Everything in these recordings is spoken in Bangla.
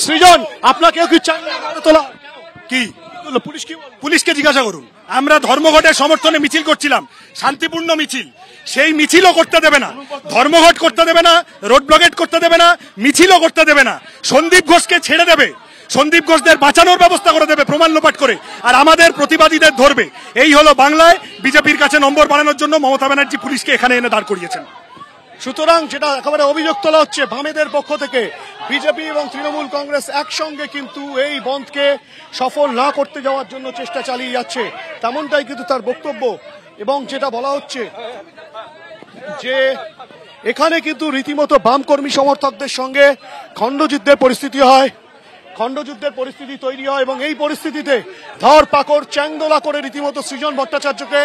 সৃজন আপনাকেও কি চান তোলা কি পুলিশকে জিজ্ঞাসা করুন। আমরা ধর্মঘটের সমর্থনে মিছিল করছিলাম, শান্তিপূর্ণ মিছিল, সেই মিছিলও করতে দেবে না, ধর্মঘট করতে দেবে না, রোড ব্লকেট করতে দেবে না, মিছিলও করতে দেবে না। সন্দীপ ঘোষকে ছেড়ে দেবে, সন্দীপ ঘোষদের বাঁচানোর ব্যবস্থা করে দেবে প্রমাণ লোপাট করে, আর আমাদের প্রতিবাদীদের ধরবে। এই হলো বাংলায় বিজেপির কাছে নম্বর বাড়ানোর জন্য মমতা ব্যানার্জি পুলিশকে এখানে এনে দাঁড় করিয়েছেন। সুতরাং যেটা একেবারে অভিযোগ তোলা হচ্ছে বামেদের পক্ষ থেকে, বিজেপি এবং তৃণমূল কংগ্রেস একসঙ্গে কিন্তু এই বন্ধকে সফল না করতে যাওয়ার জন্য চেষ্টা চালিয়ে যাচ্ছে, তেমনটাই কিন্তু তার বক্তব্য। এবং যেটা বলা হচ্ছে যে এখানে কিন্তু রীতিমতো বাম কর্মী সমর্থকদের সঙ্গে খণ্ডযুদ্ধের পরিস্থিতি হয়, খণ্ডযুদ্ধের পরিস্থিতি তৈরি হয় এবং এই পরিস্থিতিতে ধরপাকড় চ্যাংদোলা করে রীতিমতো সৃজন ভট্টাচার্যকে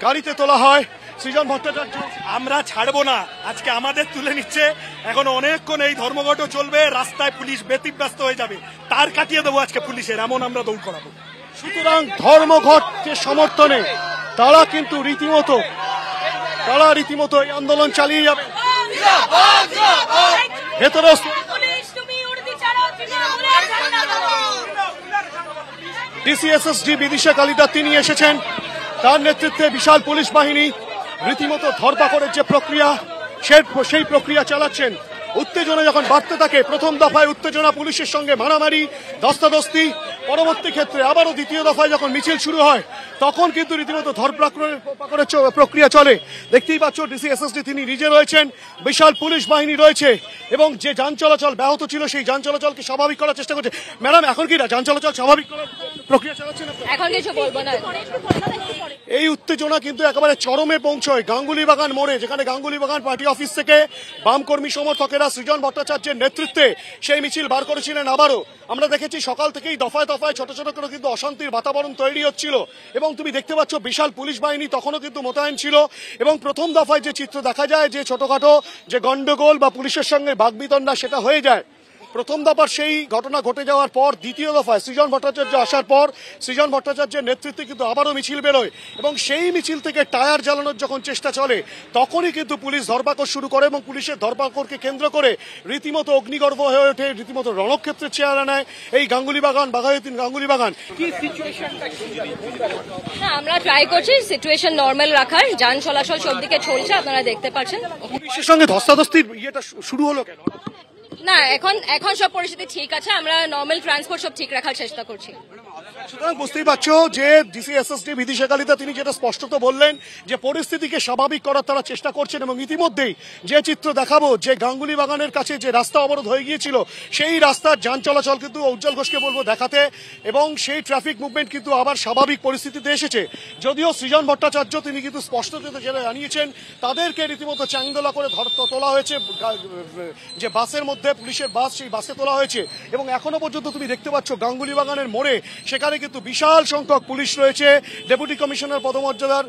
গাড়িতে তোলা হয়। সৃজন ভট্টাচার্য আমরা ছাড়বো না, আজকে আমাদের তুলে নিচ্ছে, এখনো অনেকক্ষণ এই ধর্মঘটও চলবে, রাস্তায় পুলিশ ব্যতিব্যস্ত হয়ে যাবে, তার কাটিয়ে দেবো আজকে পুলিশের, এমন আমরা দৌড় করাবো। সুতরাং ধর্মঘটের সমর্থনে তারা কিন্তু রীতিমতো এই আন্দোলন চালিয়ে যাবে। ভেতরে ডিসিএসএসডি বিদিশা কালিদা তিনি এসেছেন, তার নেতৃত্বে বিশাল পুলিশ বাহিনী রীতিমতো ধরপাকড়ের যে প্রক্রিয়া সেই প্রক্রিয়া চালাচ্ছেন। উত্তেজনা যখন বাড়তে থাকে, প্রথম দফায় উত্তেজনা পুলিশের সঙ্গে মারামারি ধস্তাধস্তি, পরবর্তী ক্ষেত্রে আবারও দ্বিতীয় দফায় যখন মিছিল শুরু হয় তখন কিন্তু রীতিমতো ধরপাকড়ের প্রক্রিয়া চলে। দেখতেই পাচ্ছ ডিসিএসএসডি তিনি নিজে রয়েছেন, বিশাল পুলিশ বাহিনী রয়েছে এবং যে যান চলাচল ব্যাহত ছিল সেই যান চলাচলকে স্বাভাবিক করার চেষ্টা করছে। ম্যাডাম এখন কি যান চলাচল স্বাভাবিক করার প্রক্রিয়া চালাচ্ছেন? এখন কিছু বলবো না। এই উত্তেজনা কিন্তু একেবারে চরমে পৌঁছয় গাঙ্গুলি বাগান মোড়ে, যেখানে গাঙ্গুলি বাগান পার্টি অফিস থেকে বাম কর্মী সমর্থকেরা সৃজন ভট্টাচার্যের নেতৃত্বে সেই মিছিল বার করেছিলেন। আবারও আমরা দেখেছি সকাল থেকেই দফায় দফায় ছোট ছোট করে কিন্তু অশান্তির বাতাবরণ তৈরি হচ্ছিল এবং তুমি দেখতে পাচ্ছ বিশাল পুলিশ বাহিনী তখনও কিন্তু মোতায়েন ছিল এবং প্রথম দফায় যে চিত্র দেখা যায় যে ছোটখাটো যে গন্ডগোল বা পুলিশের সঙ্গে বাগবিতণ্ডা সেটা হয়ে যায়। প্রথম দফার সেই ঘটনা ঘটে যাওয়ার পর দ্বিতীয় দফায় সৃজন ভট্টাচার্য আসার পর সৃজন ভট্টাচার্যের নেতৃত্বে কিন্তু আবারও মিছিল বেরোয় এবং সেই মিছিল থেকে টায়ার জ্বালানোর যখন চেষ্টা চলে তখনই কিন্তু পুলিশ ধরপাকড় শুরু করে এবং পুলিশের ধরপাকড়কে কেন্দ্র করে রীতিমতো অগ্নিগর্ভ হয়ে ওঠে, রীতিমতো রণক্ষেত্রের চেহারা নেয় এই গাঙ্গুলি বাগান, বাঘাযতীন গাঙ্গুলি বাগান। হ্যাঁ, আমরা ট্রাই করছি সিচুয়েশন নর্মাল রাখার, যান চলাচল সব দিকে চলছে, আপনারা দেখতে পাচ্ছেন। পুলিশের সঙ্গে ধস্তাধস্তির ইয়েটা শুরু হলো কেন? না, এখন সব পরিস্থিতি ঠিক আছে, আমরা নর্মাল ট্রান্সপোর্ট সব ঠিক রাখার চেষ্টা করছি। সুতরাং বুঝতেই পারছো যে ডিসিএসএসডি বিদিশা কালিদা তিনি যেটা স্পষ্টত বললেন যে পরিস্থিতিকে স্বাভাবিক করার তারা চেষ্টা করছেন এবং ইতিমধ্যেই যে চিত্র দেখাবো যে গাঙ্গুলি বাগানের কাছে যে রাস্তা অবরোধ হয়ে গিয়েছিল সেই রাস্তার যান চলাচল কিন্তু উজ্জ্বল ঘোষকে বলবো দেখাতে এবং সেই ট্রাফিক মুভমেন্ট কিন্তু আবার স্বাভাবিক পরিস্থিতিতে এসেছে। যদিও সৃজন ভট্টাচার্য তিনি কিন্তু স্পষ্টত যেটা জানিয়েছেন তাদেরকে রীতিমতো চ্যাংদোলা করে তোলা হয়েছে, যে বাসের মধ্যে পুলিশের বাস সেই বাসে তোলা হয়েছে এবং এখনো পর্যন্ত তুমি দেখতে পাচ্ছ গাঙ্গুলি বাগানের মোড়ে সেখানে কিন্তু বিশাল সংখ্যক পুলিশ রয়েছে ডেপুটি কমিশনার পদমর্যাদার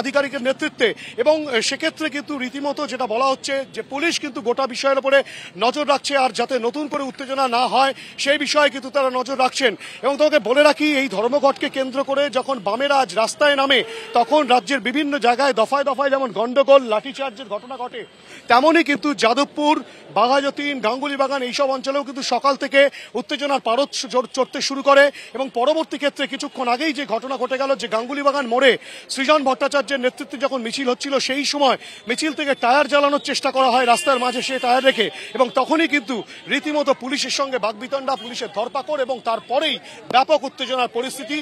আধিকারিকের নেতৃত্বে এবং সেক্ষেত্রে কিন্তু রীতিমতো যেটা বলা হচ্ছে যে পুলিশ কিন্তু গোটা বিষয়ের উপরে নজর রাখছে আর যাতে নতুন করে উত্তেজনা না হয় সেই বিষয়ে কিন্তু তারা নজর রাখছেন। এবং তোমাকে বলে রাখি এই ধর্মঘটকে কেন্দ্র করে যখন বামেরা আজ রাস্তায় নামে তখন রাজ্যের বিভিন্ন জায়গায় দফায় দফায় যেমন গন্ডগোল লাঠিচার্জের ঘটনা ঘটে তেমনই কিন্তু যাদবপুর, বাঘাযতীন, গাঙ্গুলি বাগান এইসব অঞ্চলেও কিন্তু সকাল থেকে উত্তেজনার পারদ চড়তে শুরু করে এবং পরবর্তী ক্ষেত্রে কিছুক্ষণ আগেই যে ঘটনা ঘটে গেল যে গাঙ্গুলি বাগান মোড়ে সৃজন ভট্টাচার্যের নেতৃত্বে যখন মিছিল হচ্ছিল সেই সময় মিছিল থেকে টায়ার জ্বালানোর চেষ্টা করা হয় রাস্তার মাঝে সে টায়ার রেখে এবং তখনই কিন্তু রীতিমতো পুলিশের সঙ্গে বাগবিতণ্ডা, পুলিশের ধরপাকড় এবং তারপরেই ব্যাপক উত্তেজনার পরিস্থিতি।